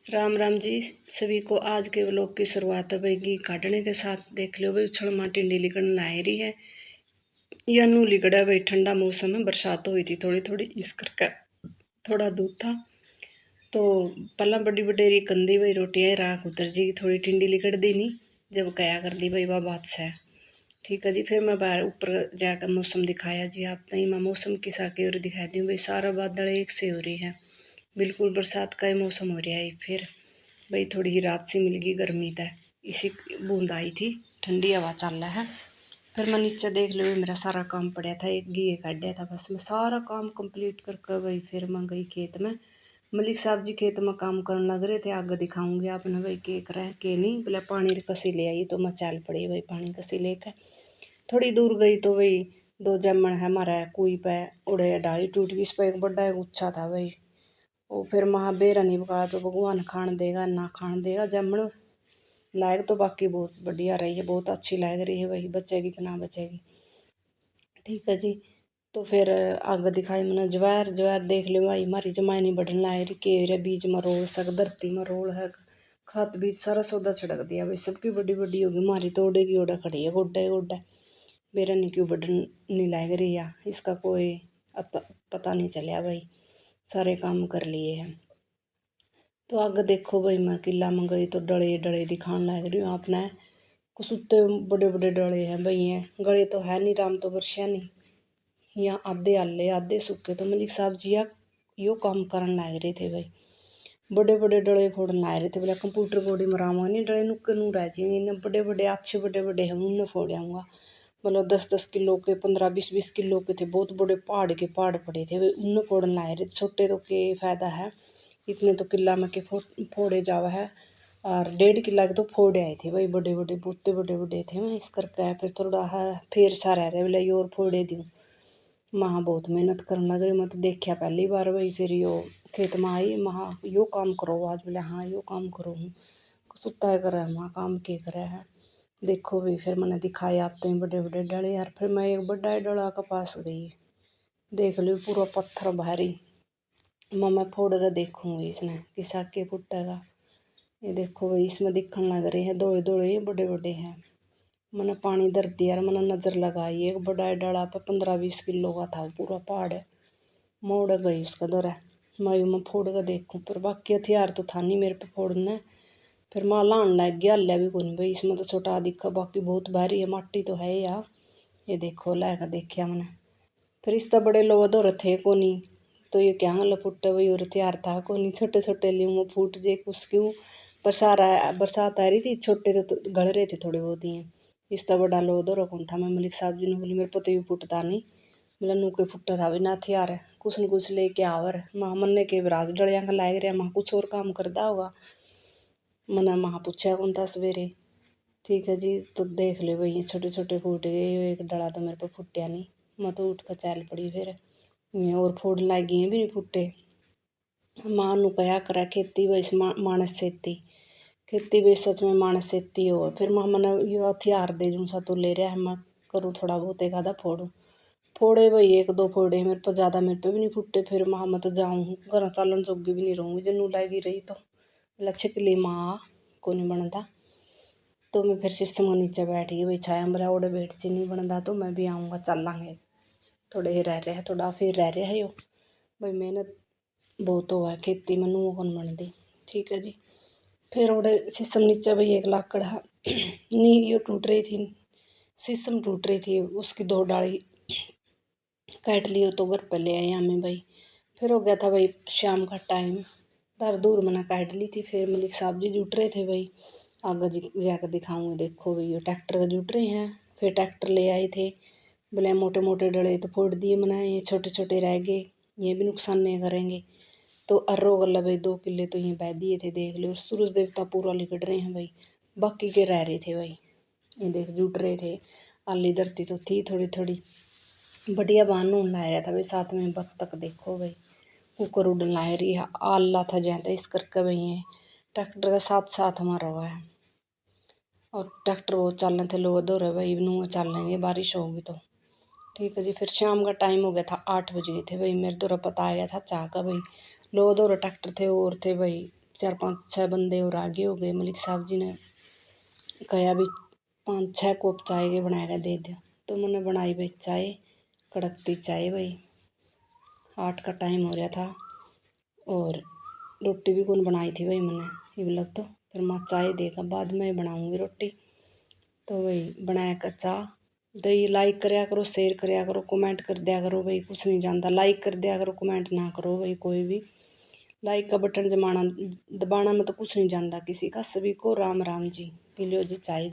राम राम जी। सभी को आज के व्लॉग की शुरुआत है भाई घी काटने के साथ। देख लो भाई उछल माटी ढीली करने ला रही है या नू लिगड़ा भाई। ठंडा मौसम है, बरसात हुई थी थोड़ी थोड़ी, इस करके थोड़ा दूध था तो पहला बड़ी बडेरी कंदी भाई रोटियाँ राख उतर जी थोड़ी ठंडी लिकड़ दी नहीं जब कया कर दी भाई वह बात से। ठीक है जी। फिर मैं बाहर ऊपर जाकर मौसम दिखाया जी आप तई मैं मौसम की साके और दिखा दी भाई। सारा बादल एक से हो रही है, बिल्कुल बरसात का ही मौसम हो रहा है। फिर भाई थोड़ी रात से मिल गई गर्मी तय, इसी बूंद आई थी, ठंडी हवा चल रहा है। फिर मैं नीचे देख लो मेरा सारा काम पड़ा था, एक घी काटा था बस। मैं सारा काम कंप्लीट करके भाई फिर मैं गई खेत में। मलिक साहब जी खेत में काम करने लग रहे थे, आगे दिखाऊंगी आपने भाई के कर के नहीं। बोले पानी कसी ले आई तो मैं चल पड़ी भाई पानी कसी लेकर। थोड़ी दूर गई तो भाई दो जमन है हमारा कुई पे उड़े डाली टूट गई, इस पर एक बड़ा एक गुच्छा था भाई। वो फिर महा बेरा नहीं पकाड़ा तो भगवान खान देगा ना खान देगा। जमण लायक तो बाकी बहुत बढ़िया रही है, बहुत अच्छी लग रही है भाई, बचेगी तो ना बचेगी। ठीक है जी। तो फिर आगे दिखाई मैंने ज्वार ज्वार देख लो भाई हमारी जमाई नहीं बढ़ने लाए रही के बीज में रोल सक धरती में रोल है। खाद बीज सारा सौदा छिड़क दिया भाई, सबकी बड़ी बड़ी होगी, हमारी तो ओडे की ओडा खड़ी है गोड्डा गोड्डा। मेरा नहीं क्यों बढ़न नहीं लग रही है, इसका कोई पता नहीं चलिया भाई, सारे काम कर लिए हैं। तो आगे देखो भाई मैं किला में गई तो डले डले दिखाने लग रही हूँ आपने। कुछ उत्ते बड़े बड़े डले हैं भाई, हैं गले तो है नहीं, राम तो वर्षा नहीं, यहाँ आधे आले आधे सूखे। तो मलिक साहब जी यो काम करने लग रहे थे भाई, बड़े बड़े डले फोड़ने लग रहे थे। बोला कंप्यूटर बोर्ड मराऊंगा नहीं, डले नुक्के नू रह जाएंगे, इन्हें बड़े बड़े अच्छे बड़े बड़े हैं उन्हें फोड़ाऊंगा। मतलब 10-10 किलो के 15-20 किलो के थे, बहुत बड़े पहाड़ के पहाड़ पड़े थे भाई, उन्हें फोड़ने लग रहे थे। छोटे तो के फायदा है, इतने तो किला में के फोड़े जावा है। और 1.5 किला के तो फोड़े आए थे भाई, बड़े बड़े बूते बड़े बड़े थे। मैं इस करके फिर थोड़ा है फिर सा रह रहे बोले और फोड़े दूँ। महा बहुत मेहनत करने लग रही, मैं तो देखा पहली बार भाई। फिर यो खेत में आई महा यो काम करो आज, बोले हाँ यो काम करो हूँ। सुता करे वहाँ काम के करे है। देखो भाई फिर मैंने दिखाया आप तो बड़े बड़े डले यार। फिर मैं एक बड़ा डला के पास गई, देख लो पूरा पत्थर भारी। मैं फोड़ कर देखूंगी इसने किसा के फुटेगा। ये देखो भाई इसमें दिखने लग रहे हैं दौड़े दौड़े बड़े बड़े हैं। मैंने पानी धर दिया और मैंने नज़र लगाई, एक बड़ा डला पर 15-20 किलो का था, पूरा पहाड़ है। मोड़ गई उसका दौरा, मैं फोड़ कर देखूं पर बाकी हथियार तो था नहीं मेरे पे फोड़ने। फिर माँ लान लग गया, हल्ला भी कौन भाई, इसमें तो छोटा दिखा बाकी बहुत भारी है, माटी तो है यार। ये देखो लाकर देखा मैंने। फिर इस तो बड़े लोग दौर थे कोनी, तो ये क्या लफुट वही और तैयार था कोनी, छोटे छोटे लियो फूट जे कुछ क्यों। बरसात आ रही थी, छोटे तो गड़ रहे थे थोड़े बहुत ही। इस तो बड़ा लो दौरा कौन था। मैं मलिक साहब जी ने बोली मेरे पता ही फुटता नहीं, बोला नू के फुटा था भी ना हथियार है, कुछ न कुछ लेके आवर। माँ मन्ने के बराज डलिया का लाग रहा, माँ कुछ और काम करता होगा। मना महा पूछा कौन था सवेरे। ठीक है जी। तो देख ले भाई छोटे छोटे फूट गए, एक डला तो मेरे पे फुटिया नहीं। मैं तो उठ कर चल पड़ी फिर, ये और फोड़ लगी हैं भी नहीं फुटे। मां नू कहा करा खेती बस मानस सेती, खेती बस सच में मानस सेती हो। फिर मां मैंने यो हथियार दे दूँ सा तो ले रहा है, मैं करूँ थोड़ा बहुत एक आधा फोड़ूँ। फोड़े भाई एक दो फोड़े मेरे पर, ज़्यादा मेरे पे भी नहीं फुटे। फिर मां मैं तो जाऊँ घर चालन जोगी भी नहीं रहूँगी, जन्नू लागी रही तो बोला छिकली माँ को नहीं बनता। तो मैं फिर सिस्टम के नीचे बैठ गई भाई, छाया मेरा ओडे बैठ से नहीं बनता तो मैं भी आऊँगा चलांगे। थोड़े ही रह रहे हैं, थोड़ा फिर रह रहे है यो भाई, मेहनत बहुत हुआ है खेती में, नूह कौन बनती। ठीक है जी। फिर ओडे सिस्टम नीचे भाई एक लाकड़ है नी यो टूट रही थी, सिस्टम टूट रही थी, उसकी 2 डाली काट लियो तो घर पर ले आए हमें भाई। फिर हो गया था भाई शाम का टाइम, दार दूर मैंने काट ली थी। फिर मलिक साहब जी जुट रहे थे भाई, आगे जाकर दिखाऊंगी। देखो भाई ये ट्रैक्टर का जुट रहे हैं। फिर ट्रैक्टर ले आए थे, बोले मोटे मोटे डले तो फोड़ दिए मैंने, ये छोटे छोटे रह गए, ये भी नुकसान नहीं करेंगे। तो अर्रो गला भाई 2 किले तो ये बह दिए थे, देख लो सूरज देवता पूरा लिकड़ रहे हैं भाई, बाकी के रह रहे थे भाई। ये देख जुट रहे थे, आली धरती तो थी थोड़ी थोड़ी बढ़िया बान उड़ ला रहा था भाई। साथ में बत्तख देखो भाई कुकर उड़न ला रही है, आल्ला था जाता इस करके भाई। ये ट्रैक्टर के साथ साथ हमारा हुआ है, और ट्रैक्टर वो चलने थे लोग दो रहे भाई, नू चल लेंगे बारिश होगी तो। ठीक है जी। फिर शाम का टाइम हो गया था, 8 बज गए थे भाई, मेरे दौरा पता आ गया था चाह का भाई। लोग दौरा ट्रैक्टर थे और थे भाई 4-5-6 बंदे और आगे हो गए। मलिक साहब जी ने कहा भी 5-6 कप चाय के बना के दे दो, तो मैंने बनाई भाई चाय, कड़कती चाय भाई। 8 का टाइम हो रहा था और रोटी भी कौन बनाई थी भाई मैंने, ये लग तो फिर मैं चाय देकर बाद में बनाऊँगी रोटी। तो भाई बनाया कर चाह दही। लाइक करया करो, शेयर करया करो, कमेंट कर दिया करो भाई, कुछ नहीं जानता लाइक कर दिया करो, कमेंट ना करो भाई। कोई भी लाइक का बटन जमाना दबाना में तो कुछ नहीं जानता किसी का। सभी को राम राम जी। पी लो जी चाय।